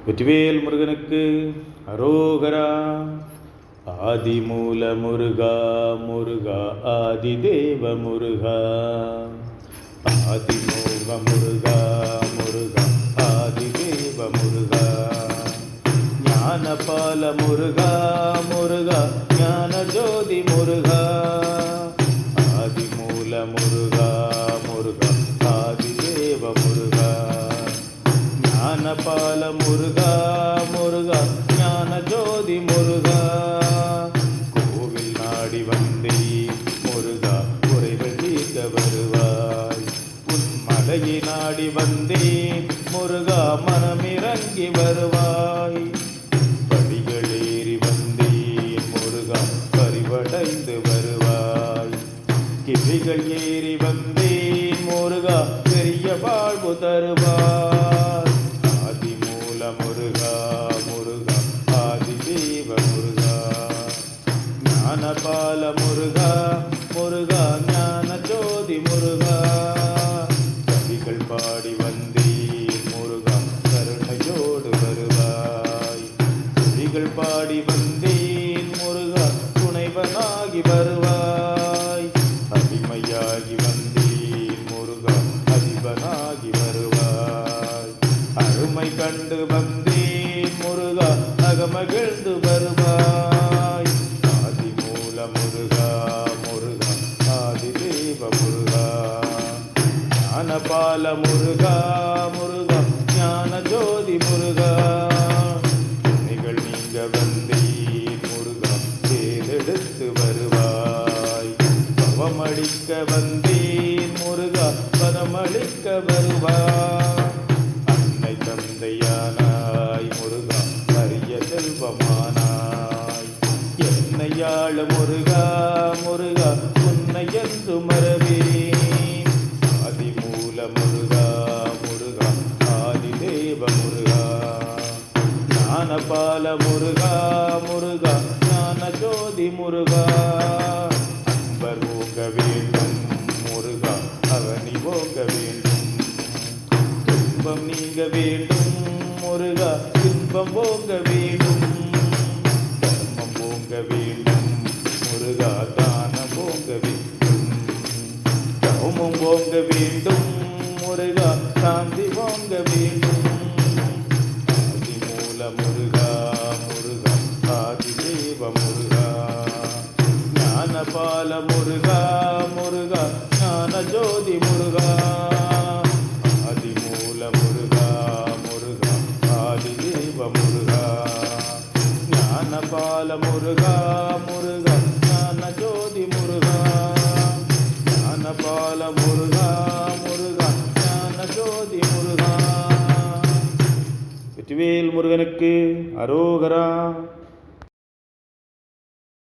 வெற்றிவேல் முருகனுக்கு அரோகரா. ஆதிமூல முருகா முருகா ஆதிதேவ முருகா. ஆதிமூல முருகா முருகா ஆதிதேவ முருகா. ஞானபால முருகா முருகா ஞான ஜோதி முருகா. ஆதிமூல முருகா முருகா ஆதிதேவ முருகா. ஞானபால முருகா முருகா ஞான ஜோதி முருகா. கோவில் நாடி வந்தே முருகா குறைகள் தீர்க்க வருவாய். உன் மலையை நாடி வந்தே முருகா மனமிறங்கி வருவாய். படிகள் ஏறி வந்தேன் முருகா பரிவடைந்து வருவாய். கிளைகள் ஏறி வந்தேன் முருகா பெரிய வாழ்வு தருவாய். ஆதிமூல முருகா முருகா ஆதிதேவ முருகா. ஞானபால முருகா முருகா ஞான ஜோதி முருகா. கவிகள் பாடி வந்தேன் முருகா கருணையோடு வருவாய். கவிகள் பாடி வந்தேன் முருகா துணைவனாகி வருவாய். அடிமையாகி வந்தேன் முருகா அதிபனாகி வருவாய். அருமை கண்டு வந்தேன் முருகா அகமகிழ்ந்து வருவாய். ஆதிமூல முருகா முருகா ஆதிதேவ முருகா. ஞானபால முருகா முருகா ஞான ஜோதி முருகா. துணைகள் நீங்க வந்தேன் முருகா தேர்ந்தெடுத்து வருவாய். பவமளிக்க வந்தேன் முருகா பரமளிக்க வருவாய். அன்னை தந்தையானாய் முருகா அரிய செல்வமானாய். என்னையாள முருகா முருகா உன்னை என்று மறவேன். ஆதிமூல முருகா முருகா ஆதிதேவ முருகா. ஞானபால முருகா முருகா ஞான ஜோதி முருகா. அன்பர் ஓங்க வேண்டும் முருகா அவனி ஓங்க வேண்டும். துன்பம் நீங்க வேண்டும் முருகா துன்பம் ஓங்க வேண்டும். தர்மம் ஓங்க வேண்டும் முருகா தானம் ஓங்க வேண்டும். தவமும் ஓங்க வேண்டும் முருகா சாந்தி ஓங்க வேண்டும். ஆதிமூல முருகா முருகா ஆதிதேவ முருகா. ஞானபால முருகா முருகா ஞான ஜோதி முருகா. ஆதிமூல முருகா முருகா ஆதிதேவ முருகா. ஞானபால முருகா முருகா ஞான ஜோதி முருகா. ஞானபால முருகா முருகா ஞான ஜோதி முருகா. வெற்றிவேல் முருகனுக்கு அரோகரா.